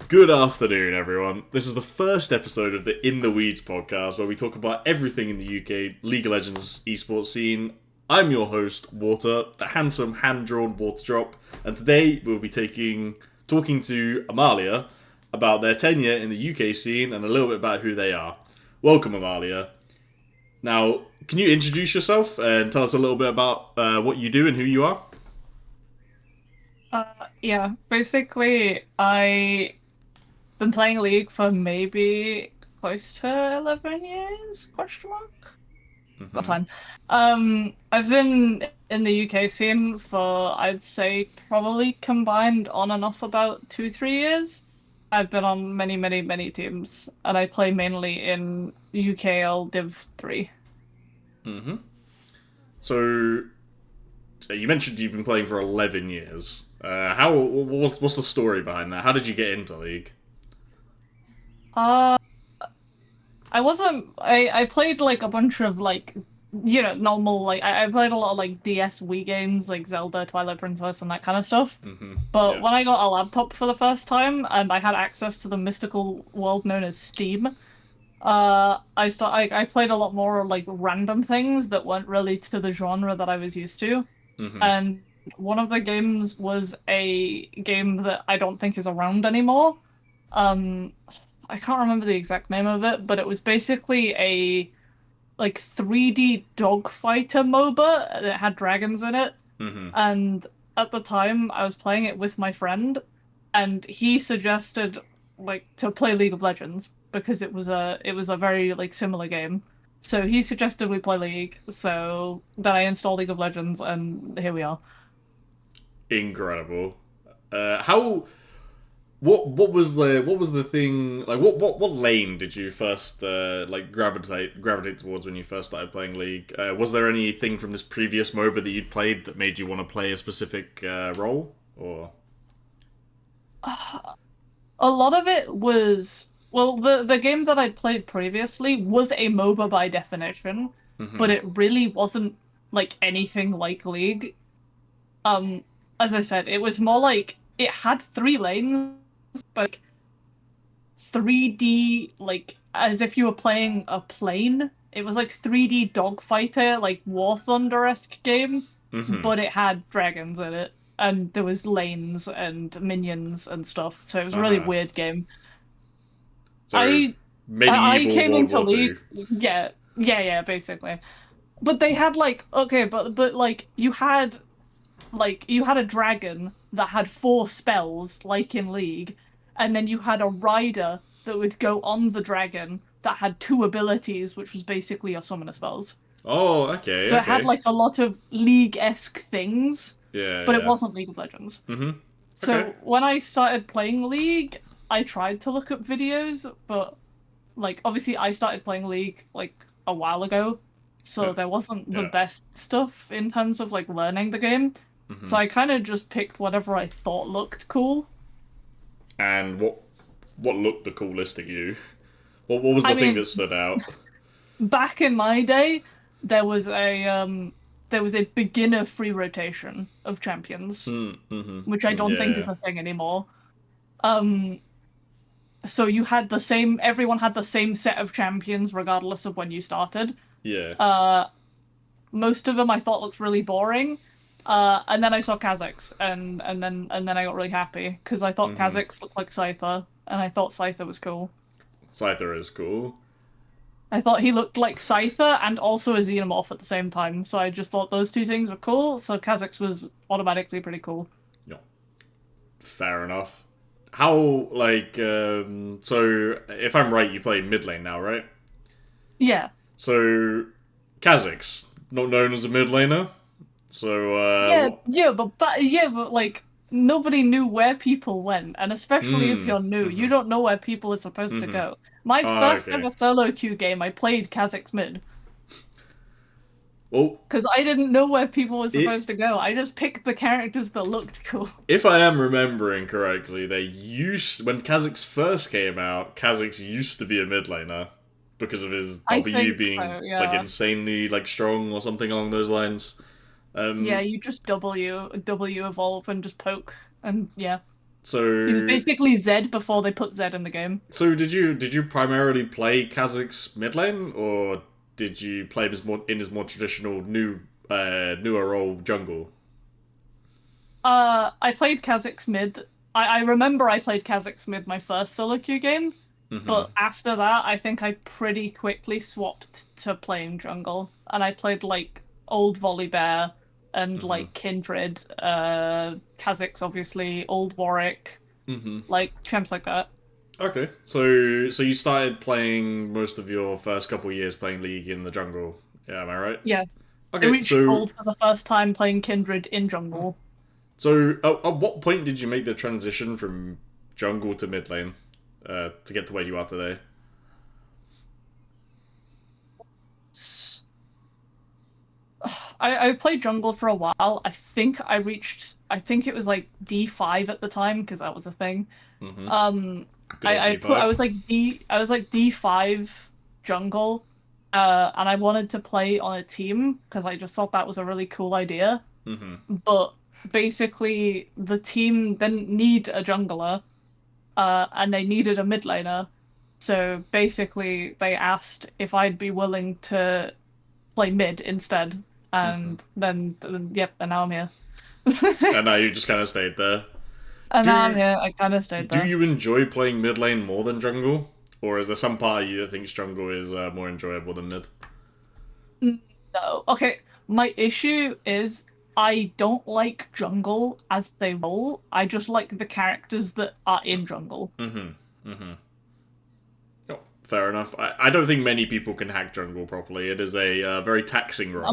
Good afternoon, everyone. This is the first episode of the In the Weeds podcast where we talk about everything in the UK League of Legends esports scene. I'm your host, Water, the handsome hand-drawn water drop, and today we'll be talking to Amalia about their tenure in the UK scene and a little bit about who they are. Welcome, Amalia. Now, can you introduce yourself and tell us a little bit about what you do and who you are? Basically, I been playing League for maybe close to 11 years, question mark? Got Mm-hmm. time. I've been in the UK scene for, I'd say, probably combined on and off about 2, 3 years. I've been on many, many, many teams, and I play mainly in UKL Div 3. Mm-hmm. So, you mentioned you've been playing for 11 years. What's the story behind that? How did you get into League? Uh, I played like a bunch of like normal I played a lot of like DS Wii games like Zelda, Twilight Princess and that kind of stuff. Mm-hmm. But Yeah. when I got a laptop for the first time and I had access to the mystical world known as Steam, I played a lot more like random things that weren't really to the genre that I was used to. Mm-hmm. And one of the games was a game that I don't think is around anymore. Um, I can't remember the exact name of it, but it was basically a like 3D dogfighter MOBA and it had dragons in it. Mm-hmm. And at the time I was playing it with my friend and he suggested like to play League of Legends because it was a very like similar game. So he suggested we play League. So then I installed League of Legends and here we are. Incredible. How? What was the thing like? What lane did you first gravitate towards when you first started playing League? Was there anything from this previous MOBA that you'd played that made you want to play a specific role? Or A lot of it was well, the game that I'd played previously was a MOBA by definition, but mm-hmm. it really wasn't like anything like League. Um, as I said, it was more like it had 3 lanes, but like 3D, like as if you were playing a plane. It was like 3D dogfighter, like War Thunder-esque game, Mm-hmm. but it had dragons in it, and there was lanes and minions and stuff. So it was a really Uh-huh. weird game. So I I medieval came World into War League, Two. yeah, basically. But they had like okay, but like you had a dragon that had 4 spells like in League, and then you had a rider that would go on the dragon that had 2 abilities, which was basically your summoner spells. Oh, okay, So it had okay. like a lot of League-esque things, Yeah, but it yeah. wasn't League of Legends. Mm-hmm. Okay. So when I started playing League, I tried to look up videos, but like obviously I started playing League like a while ago, Yeah. so there wasn't the Yeah. best stuff in terms of like learning the game. Mm-hmm. So I kind of just picked whatever I thought looked cool. And what looked the coolest to you? What was I the thing that mean, stood out? back in my day, there was a beginner free rotation of champions, Mm-hmm. which I don't think is Yeah. a thing anymore. Um, so you had the same, everyone had the same set of champions regardless of when you started. Yeah. Uh, most of them I thought looked really boring. And then I saw Kazakhs, and then I got really happy because I thought Mm-hmm. Kazakhs looked like Scyther, and I thought Scyther was cool. Scyther is cool. I thought he looked like Scyther and also a Xenomorph at the same time, so I just thought those 2 things were cool. So Kazakhs was automatically pretty cool. Yeah. Fair enough. How so if I'm right, you play mid lane now, right? Yeah, So Kha'Zix, not known as a mid laner. So yeah, yeah, but like nobody knew where people went, and especially if you're new, you Mm-hmm. don't know where people are supposed to Mm-hmm. go. My Oh, first okay. ever solo queue game, I played Kazakhs mid. Well, Because I didn't know where people were it supposed to go. I just picked the characters that looked cool. if I am remembering correctly, they used when Kha'Zix first came out, Kha'Zix used to be a mid laner because of his I W think being so, like yeah. insanely like strong or something along those lines. Yeah, Um, you just W evolve and just poke. And yeah. He was So basically Zed before they put Zed in the game. did you primarily play Kazakh's mid lane, or did you play him as more in his more traditional newer role jungle? I played Kazakh's mid. I remember I played Kazakh's mid my first solo queue game, Mm-hmm. but after that, I think I pretty quickly swapped to playing jungle, and I played like old Volibear and Mm-hmm. like Kindred, Kazakh's obviously, old Warwick, Mm-hmm. like champs like that. Okay. So you started playing most of your first couple years playing League in the jungle. Yeah, am I right? Yeah, I Okay. reached So gold for the first time playing Kindred in jungle. so at what point did you make the transition from jungle to mid lane to get to where you are today? I played jungle for a while. I think it was like D5 at the time because that was a thing. Mm-hmm. Um, Good old I D5. was like D5 jungle, and I wanted to play on a team because I just thought that was a really cool idea. Mm-hmm. But basically, the team didn't need a jungler, and they needed a mid laner. So basically, they asked if I'd be willing to play mid instead, Mm-hmm. and then yep, and now I'm here. And now you just kind of stayed there. And now I'm Do here. I kind of stayed do there. you enjoy playing mid lane more than jungle, or is there some part of you that thinks jungle is more enjoyable than mid? No, okay. My issue is I don't like jungle as a role. I just like the characters that are in jungle. Mm-hmm. Mm-hmm. Oh, fair enough. I don't think many people can hack jungle properly. It is a very taxing role.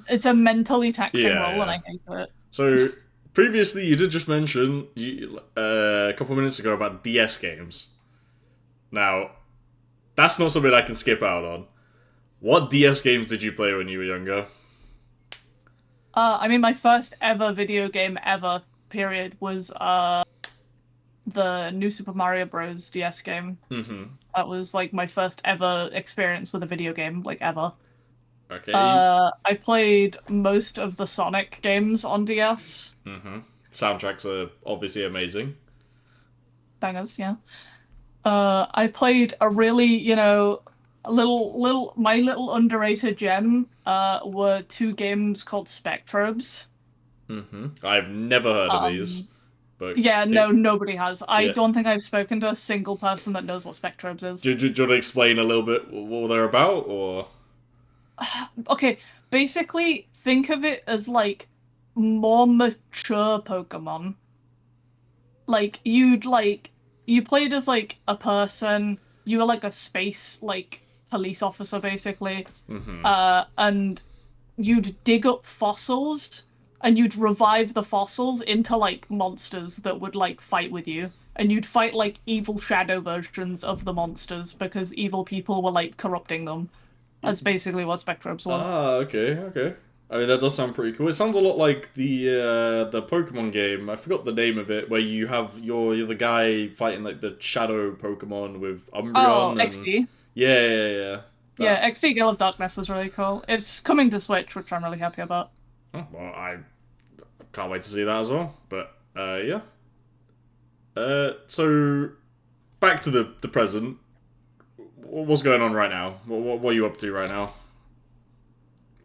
It's a mentally taxing Yeah, role, and yeah. I hate it. So previously, you did just mention a couple minutes ago about DS games. Now, that's not something I can skip out on. What DS games did you play when you were younger? I mean, my first ever video game ever, period, was the new Super Mario Bros. DS game. Mm-hmm. That was like my first ever experience with a video game, like ever. Okay. I played most of the Sonic games on DS. Mm-hmm. Soundtracks are obviously amazing. Bangers, yeah. I played a really, a my little underrated gem, were two games called Spectrobes. Mm-hmm. I've never heard of these, Um, but yeah, it, no, nobody has. I yeah. don't think I've spoken to a single person that knows what Spectrobes is. Do you want to explain a little bit what they're about, or? Okay, basically, think of it as like more mature Pokemon. You played as like a person, you were like a space like police officer basically, Mm-hmm. and you'd dig up fossils and you'd revive the fossils into like monsters that would like fight with you. And you'd fight like evil shadow versions of the monsters because evil people were like corrupting them. That's basically what Spectrobes was. Ah, okay, okay. I mean, that does sound pretty cool. It sounds a lot like the Pokemon game. I forgot the name of it, where you have you're the guy fighting like the shadow Pokemon with Oh, Umbreon and XD. yeah, yeah, yeah. Yeah, That. XD Gale of Darkness is really cool. It's coming to Switch, which I'm really happy about. Oh, well, I can't wait to see that as well. But yeah. So back to the present. What's going on right now? What are you up to right now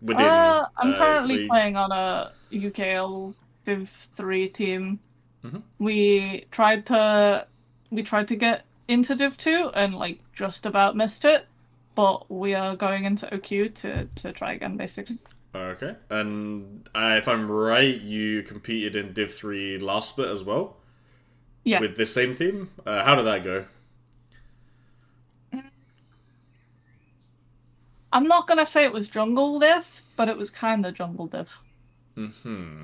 within I'm currently League? playing on a UKL Div 3 team. Mm-hmm. We tried to get into Div 2 and like just about missed it, but we are going into OQ to try again basically. Okay, and if I'm right, you competed in Div 3 last bit as well Yeah. with this same team. How did that go? I'm not gonna say it was jungle div, but it was kind of jungle div. Hmm.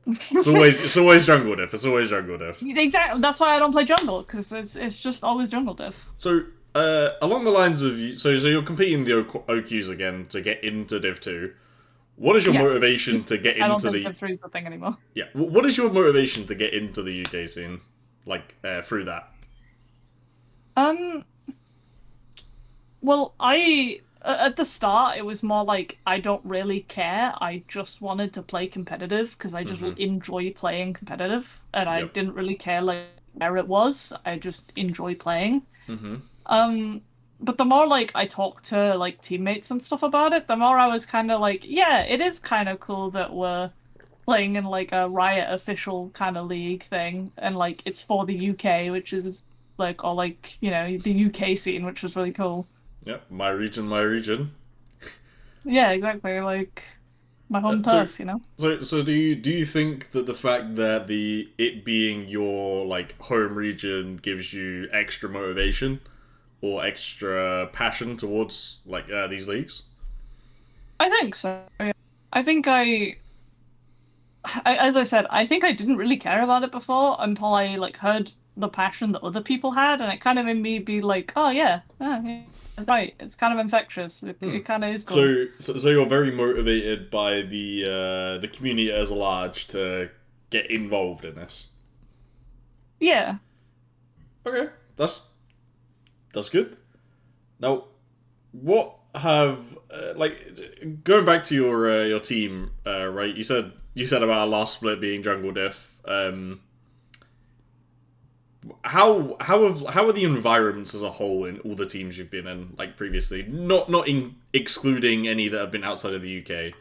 It's always jungle diff. It's always jungle diff. Exactly. That's why I don't play jungle because it's just always jungle div. So along the lines of so you're competing the OQs again to get into Div 2. What is your Yeah, motivation to get I don't into think the Div 3 is the thing anymore. yeah? What is your motivation to get into the UK scene? Like through that. Um. Well, at the start it was more like I don't really care. I just wanted to play competitive because I just enjoy playing competitive, and I Yep. didn't really care like where it was. I just enjoy playing. Mm-hmm. Um, but the more like I talk to like teammates and stuff about it, the more I was kind of like, yeah, it is kind of cool that we're playing in like a Riot official kind of league thing, and like it's for the UK, which is like, or like, you know, the UK scene, which was really cool. Yep, my region, my region. Yeah, exactly. Like my home So, turf, you know? so do you think that the fact that the it being your like home region gives you extra motivation or extra passion towards like these leagues? I think so. Yeah. I think as I said, I think I didn't really care about it before until I like heard the passion that other people had, and it kind of made me be like, oh yeah, yeah, right. It's kind of infectious. It kind of is cool. So you're very motivated by the community as a large to get involved in this. Yeah. Okay, that's good. Now, what have like going back to your team, right? You said about our last split being jungle diff. How are the environments as a whole in all the teams you've been in like previously? Not excluding any that have been outside of the UK,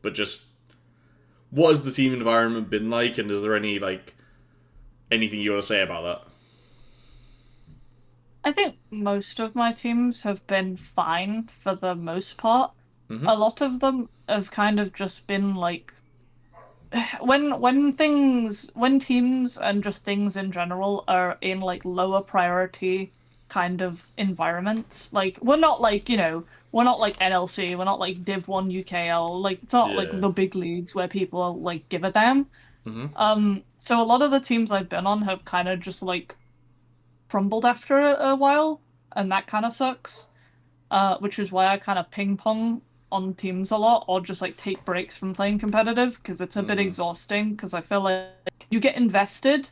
but just what has the team environment been like, and is there any like anything you want to say about that? I think most of my teams have been fine for the most part. Mm-hmm. A lot of them have kind of just been like when teams and just things in general are in like lower priority kind of environments, like we're not like, you know, we're not like NLC, we're not like Div 1 UKL, like it's not like Yeah. the big leagues where people like give a damn. Mm-hmm. So a lot of the teams I've been on have kind of just like crumbled after a while, and that kind of sucks. Which is why I kind of ping pong on teams a lot, or just like take breaks from playing competitive because it's a bit Mm-hmm. exhausting. Because I feel like you get invested,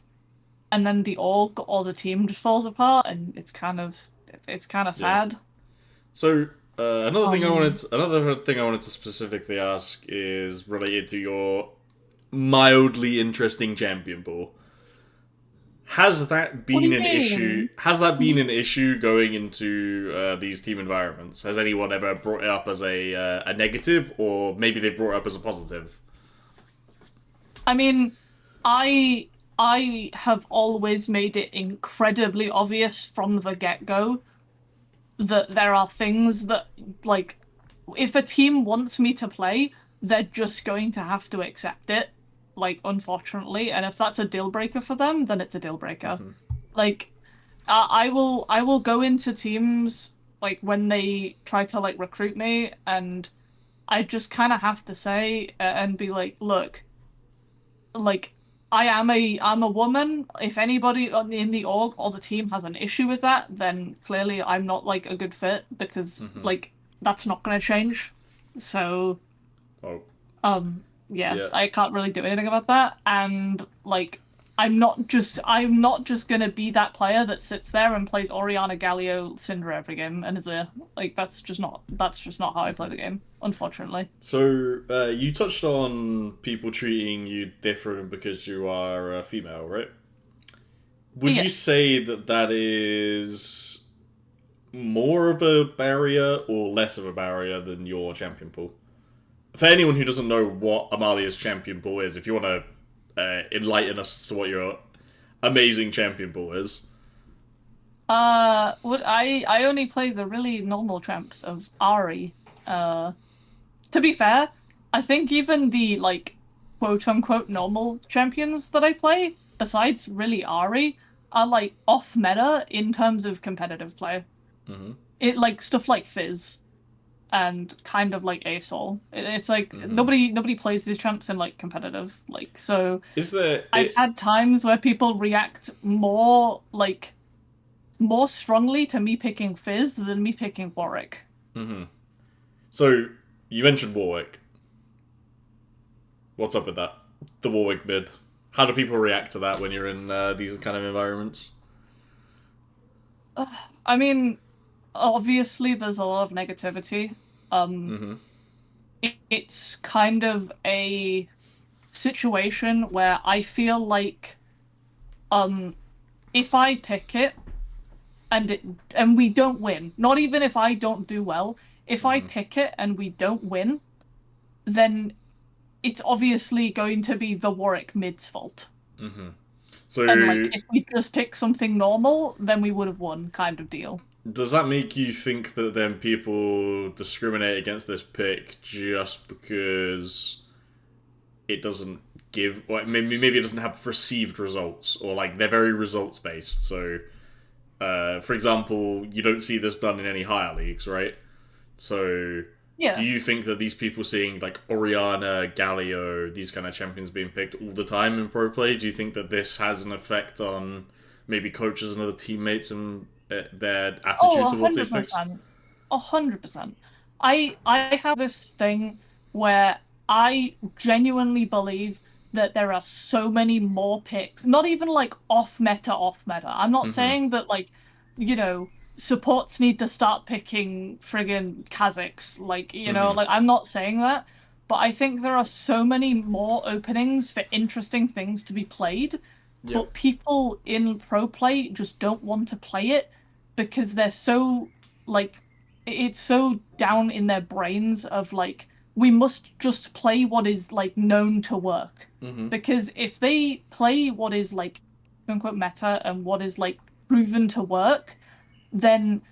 and then the org or the team just falls apart, and it's kind of Yeah. sad. So Um, another thing I wanted to specifically ask is related to your mildly interesting champion pool. Has that what do been you an issue? mean? Has that been an issue going into these team environments? Has anyone ever brought it up as a negative, or maybe they brought it up as a positive? I mean, I I have always made it incredibly obvious from the get-go that there are things that like if a team wants me to play, they're just going to have to accept it, like unfortunately. And if that's a deal breaker for them, then it's a deal breaker. Like I will go into teams like when they try to like recruit me, and I just kind of have to say and be like, look, like I'm a woman. If anybody in the org or the team has an issue with that, then clearly I'm not like a good fit because Mm-hmm. like that's not gonna change. So Oh, yeah, yeah. I can't really do anything about that. And like I'm not just gonna be that player that sits there and plays Oriana Galio Syndra every game and is a like that's just not how I play the game, unfortunately. So you touched on people treating you different because you are a female, right? Would Yeah. you say that that is more of a barrier or less of a barrier than your champion pool? For anyone who doesn't know what Amalia's champion pool is, if you want to enlighten us as to what your amazing champion pool is. What I only play the really normal champs of Ari. Uh, to be fair, I think even the like quote unquote normal champions that I play, besides really Ari, are like off meta in terms of competitive play. Mm-hmm. It like stuff like Fizz and kind of like ASOL. It's like Mm-hmm. nobody plays these champs in like competitive. Like so Is there I've it? had times where people react more strongly to me picking Fizz than me picking Warwick. Mm-hmm. So you mentioned Warwick. What's up with that? The Warwick mid. How do people react to that when you're in these kind of environments? I mean, obviously there's a lot of negativity. Um, Mm-hmm. it's kind of a situation where I feel like um if I pick it and we don't win, not even if I don't do well, if I pick it and we don't win, then it's obviously going to be the Warwick mid's fault. So And like if we just pick something normal, then we would have won, kind of deal. does that make you think that then people discriminate against this pick just because it doesn't give, or maybe it doesn't have perceived results, or like they're very results based? So, for example, you don't see this done in any higher leagues, right? So, Yeah. do you think that these people seeing like Oriana, Galio, these kind of champions being picked all the time in pro play, do you think that this has an effect on maybe coaches and other teammates and their attitude towards these picks? 100%. I have this thing where I genuinely believe that there are so many more picks, not even like off meta. I'm not saying that like, supports need to start picking friggin' Kazakhs, like, like I'm not saying that, but I think there are so many more openings for interesting things to be played, but people in pro play just don't want to play it because they're so like it's so down in their brains of like we must just play what is like known to work. Because if they play what is like quote unquote meta and what is like proven to work, then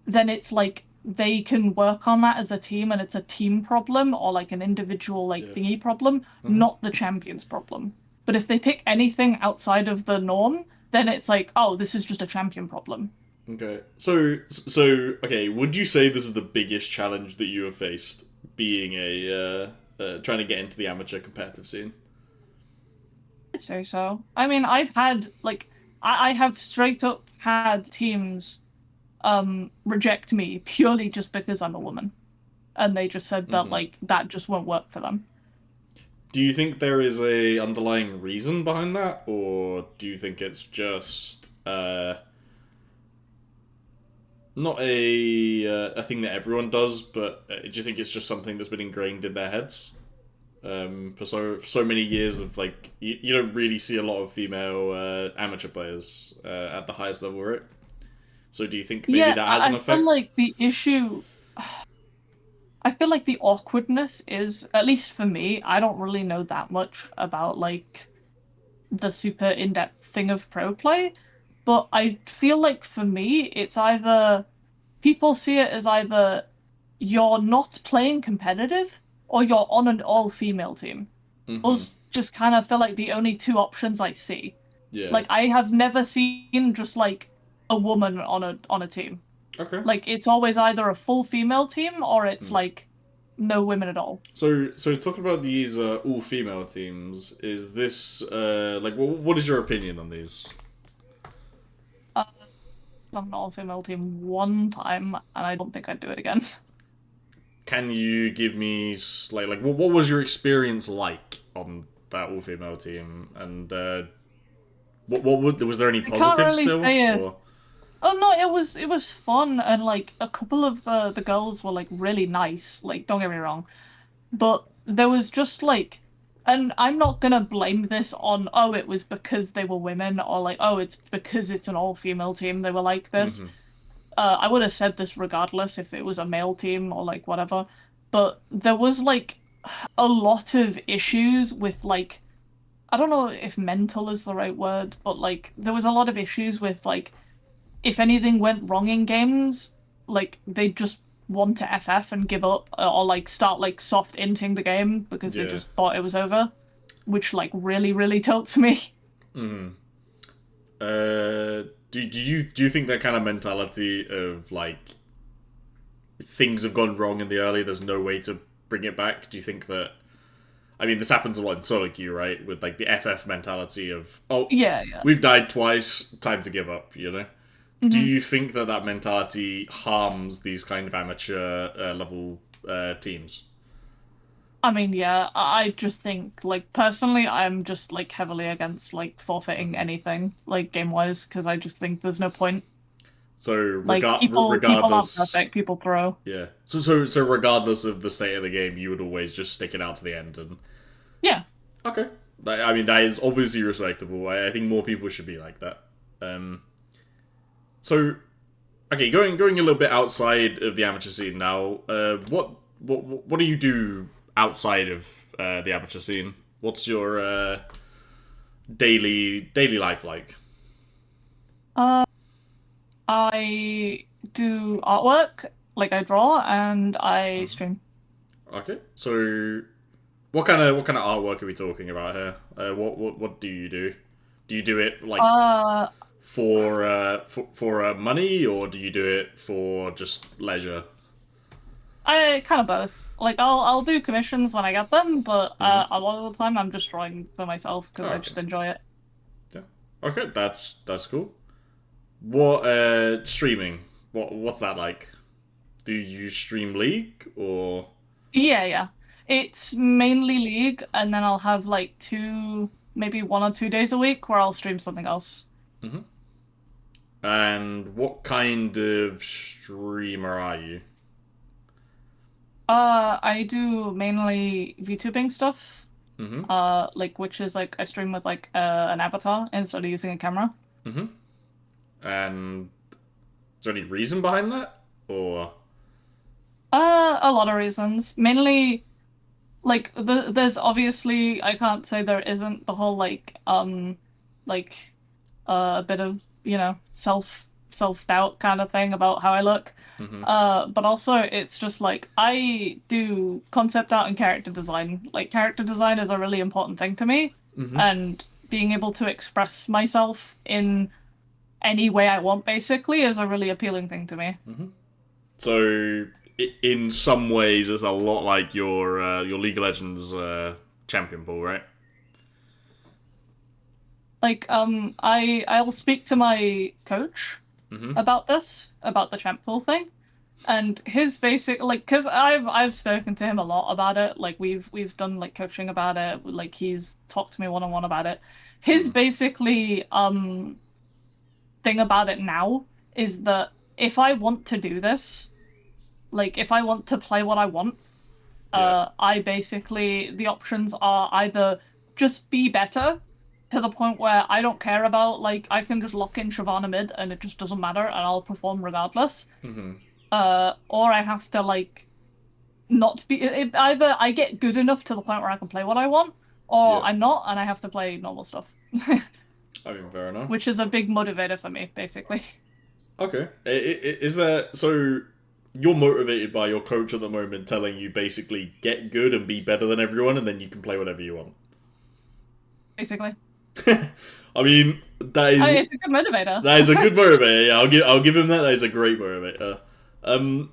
it's like they can work on that as a team and it's a team problem or like an individual like thingy problem, not the champion's problem. But if they pick anything outside of the norm, then it's like, oh, this is just a champion problem. Okay. So okay, would you say this is the biggest challenge that you have faced being trying to get into the amateur competitive scene? I'd say so. I mean, I've had like I have straight up had teams reject me purely just because I'm a woman. And they just said that like that just won't work for them. Do you think there is a underlying reason behind that, or do you think it's just not a thing that everyone does, but do you think it's just something that's been ingrained in their heads? For so many years of like you don't really see a lot of female amateur players at the highest level, right? So do you think maybe that has an effect? I feel like the issue. I feel like the awkwardness is, at least for me, I don't really know that much about like the super in-depth thing of pro play, but I feel like for me, it's either people see it as either you're not playing competitive or you're on an all-female team. Those just kind of feel like the only two options I see. Yeah. Like I have never seen just like a woman on a team. Okay. Like it's always either a full female team or it's like no women at all. So talking about these all female teams, is this like what is your opinion on these? I'm an all female team one time, and I don't think I'd do it again. Can you give me like what was your experience like on that all female team, and was there any positives I can't really still? say it. Or? Oh no, it was fun, and like a couple of the girls were like really nice. Like don't get me wrong, but there was just like, and I'm not gonna blame this on it was because they were women or like it's because it's an all female team they were like this. I would have said this regardless if it was a male team or like whatever, but there was like a lot of issues with like I don't know if mental is the right word, but like there was a lot of issues with like if anything went wrong in games, like they just want to FF and give up or like start like soft inting the game because they just thought it was over, which like really really tilts me. Do you think that kind of mentality of like things have gone wrong in the early, there's no way to bring it back? Do you think that? I mean, this happens a lot in solo queue, right? With like the FF mentality of we've died twice, time to give up. You know. Do you think that mentality harms these kind of amateur level teams? I mean, yeah, I just think, like, personally, I'm just, like, heavily against, like, forfeiting anything, like, game-wise, because I just think there's no point. So, like, people aren't perfect, people throw. Yeah. So regardless of the state of the game, you would always just stick it out to the end and... Yeah. Okay. I mean, that is obviously respectable. I think more people should be like that. Um, so okay, going a little bit outside of the amateur scene now. What do you do outside of the amateur scene? What's your daily life like? Uh, I do artwork, like I draw, and I stream. Okay, so what kind of artwork are we talking about here? What do you do? Do you do it like Uh, for money, or do you do it for just leisure? I kind of both. Like I'll do commissions when I get them, but Mm-hmm. a lot of the time I'm just drawing for myself because Oh, I okay. just enjoy it. Yeah. Okay, that's cool. What streaming? What's that like? Do you stream League or? Yeah, yeah. It's mainly League, and then I'll have like two, maybe 1 or 2 days a week where I'll stream something else. Mm-hmm. And what kind of streamer are you? I do mainly VTubing stuff. Mm-hmm. Like which is like I stream with like an avatar instead of using a camera. Mm-hmm. And is there any reason behind that? Or A lot of reasons. Mainly like there's obviously I can't say there isn't the whole like a bit of, self-doubt kind of thing about how I look. mm-hmm. But also it's just like I do concept art and character design. Like character design is a really important thing to me, Mm-hmm. and being able to express myself in any way I want basically is a really appealing thing to me. Mm-hmm. So in some ways, it's a lot like your League of Legends champion pool, right? Like I'll speak to my coach Mm-hmm. about this, about the champ pool thing. And his basic like because I've spoken to him a lot about it. Like we've done like coaching about it. Like he's talked to me one on one about it. His Mm-hmm. basically thing about it now is that if I want to do this, like if I want to play what I want, Yeah. I basically the options are either just be better to the point where I don't care about like I can just lock in Shyvana mid and it just doesn't matter and I'll perform regardless. Mm-hmm. Or I have to like not be either I get good enough to the point where I can play what I want, or Yeah. I'm not and I have to play normal stuff, I mean, fair enough. which is a big motivator for me, basically. Okay. Is there so you're motivated by your coach at the moment telling you basically get good and be better than everyone, and then you can play whatever you want. Basically, I mean, it's a good motivator. that is a good motivator. Yeah, I'll give him that. That is a great motivator. Um,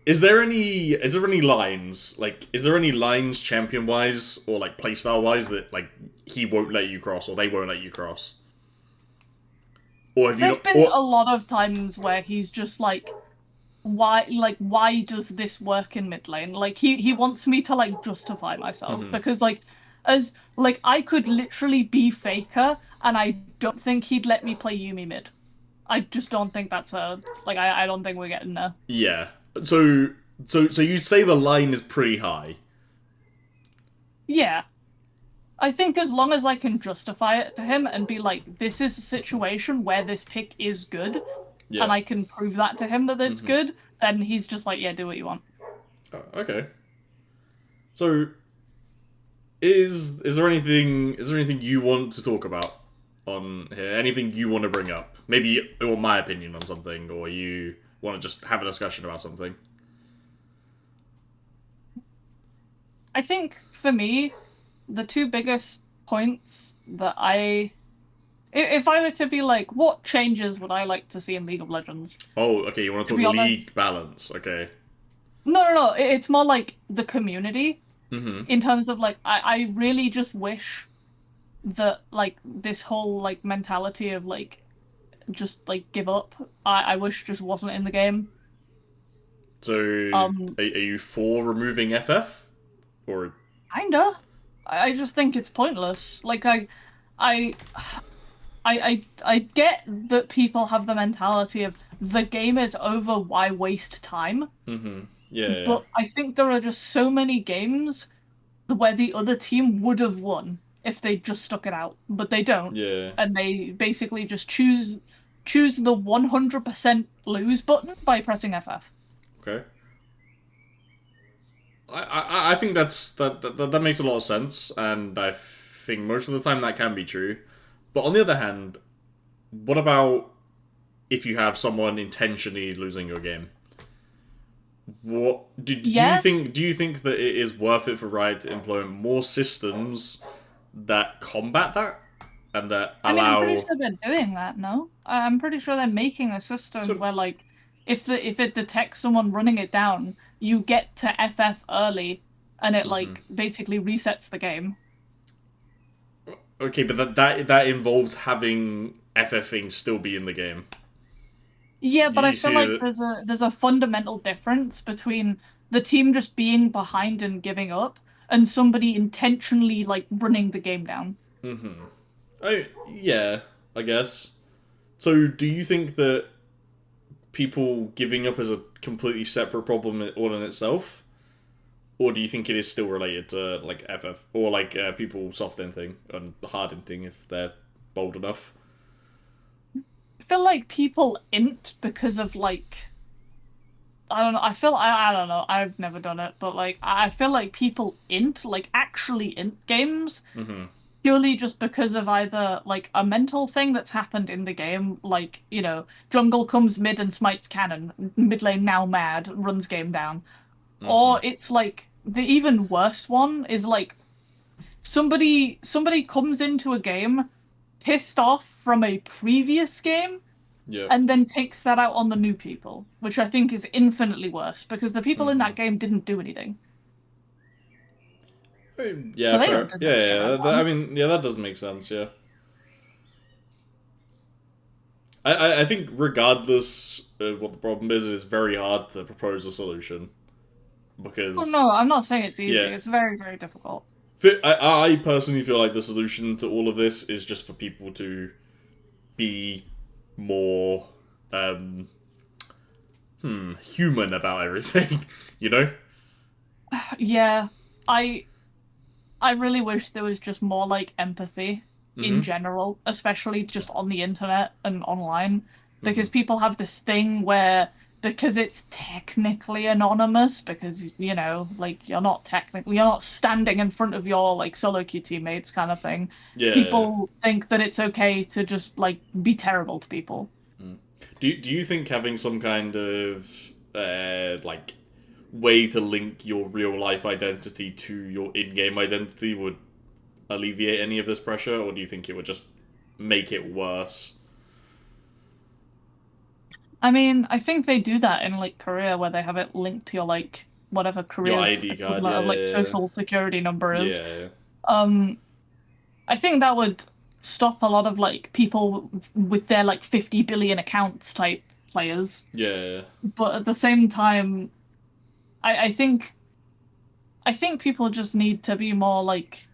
is there any lines like is there any lines champion wise or like playstyle wise that like he won't let you cross or they won't let you cross? Or have you There've not, been or a lot of times where he's just why does this work in mid lane? Like he wants me to like justify myself Mhm. because like as like I could literally be Faker and I don't think he'd let me play Yumi mid. I just don't think that's a like I don't think we're getting there. Yeah. So so you'd say the line is pretty high. Yeah. I think as long as I can justify it to him and be like, this is a situation where this pick is good, and Yeah. I can prove that to him that it's Mhm. good, then he's just like, yeah, do what you want. Oh, okay. So is there anything you want to talk about on here? Anything you want to bring up? Maybe you want my opinion on something, or you want to just have a discussion about something. I think for me, the two biggest points that if I were to be like, what changes would I like to see in League of Legends? Oh, okay. You want to To talk be honest, league balance? Okay. no. It's more like the community Mm-hmm. in terms of like, I really just wish that like this whole like mentality of like just like give up. I wish just wasn't in the game. So, Um, are you for removing FF or? Kinda. I just think it's pointless. Like I, I get that people have the mentality of the game is over, why waste time? Mm-hmm. Yeah. Yeah. But I think there are just so many games where the other team would have won if they just stuck it out, but they don't, Yeah. and they basically just choose the 100% lose button by pressing FF. Okay. I think that makes a lot of sense, and I think most of the time that can be true. But on the other hand, what about if you have someone intentionally losing your game? What Yeah, do you think that it is worth it for Riot to implement more systems that combat that and that I mean, I'm pretty allow sure they're doing that, no? I'm pretty sure they're making a system to where, like, if it detects someone running it down, you get to FF early, and it like basically resets the game. okay, but that involves having FFing still be in the game. Yeah, but I You feel see like that? there's a fundamental difference between the team just being behind and giving up, and somebody intentionally like running the game down. Yeah, I guess. So, do you think that people giving up is a completely separate problem all in itself, or do you think it is still related to like FF or like people soft inting and hard inting if they're bold enough? I feel like people int because of like I don't know. I don't know. I've never done it, but like I feel like people int like actually int games purely just because of either like a mental thing that's happened in the game, like jungle comes mid and smites cannon, mid lane now mad runs game down, or it's like the even worse one is like somebody comes into a game pissed off from a previous game Yeah. and then takes that out on the new people, which I think is infinitely worse because the people in that game didn't do anything. Yeah, So they don't fair. Yeah, deserve to get yeah. run I down. mean, yeah, that does make sense. Yeah. I think regardless of what the problem is, it is very hard to propose a solution Oh because no, I'm not saying it's easy. yeah, It's very, very difficult. I personally feel like the solution to all of this is just for people to be more um, human about everything. You know? Yeah, I I really wish there was just more like empathy in general, especially just on the internet and online, because people have this thing where because it's technically anonymous, because like you're not standing in front of your like solo queue teammates kind of thing. Yeah. People think that it's okay to just like be terrible to people. Do you think having some kind of like way to link your real life identity to your in game identity would alleviate any of this pressure, or do you think it would just make it worse? I mean, I think they do that in like Korea where they have it linked to your like whatever Your Korea's ID card, equivalent of like yeah, social security number is. yeah, Um, I think that would stop a lot of like people with their like 50 billion accounts type players. yeah, But at the same time, I think people just need to be more like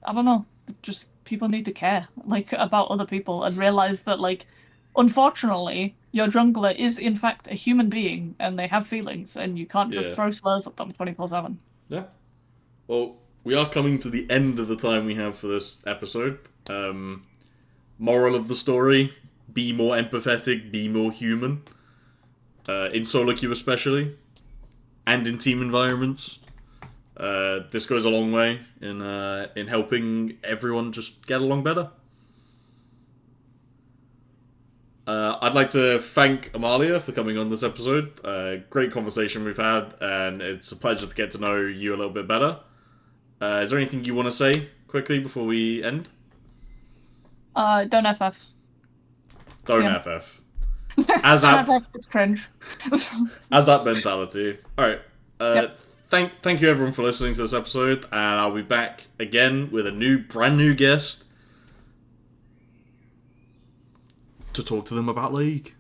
I don't know, just people need to care like about other people and realize that like unfortunately your jungler is in fact a human being and they have feelings and you can't just yeah, throw slurs at them 24/7. yeah. Well, we are coming to the end of the time we have for this episode. Moral of the story: be more empathetic, be more human. In solo queue especially, and in team environments. This goes a long way in helping everyone just get along better. I'd like to thank Amalia for coming on this episode. Great conversation we've had, and it's a pleasure to get to know you a little bit better. Is there anything you want to say quickly before we end? Don't FF. Don't TM. FF. As Don't that FF, it's cringe. as that mentality. All right. Yep. Thank you everyone for listening to this episode, and I'll be back again with a brand new guest to talk to them about League.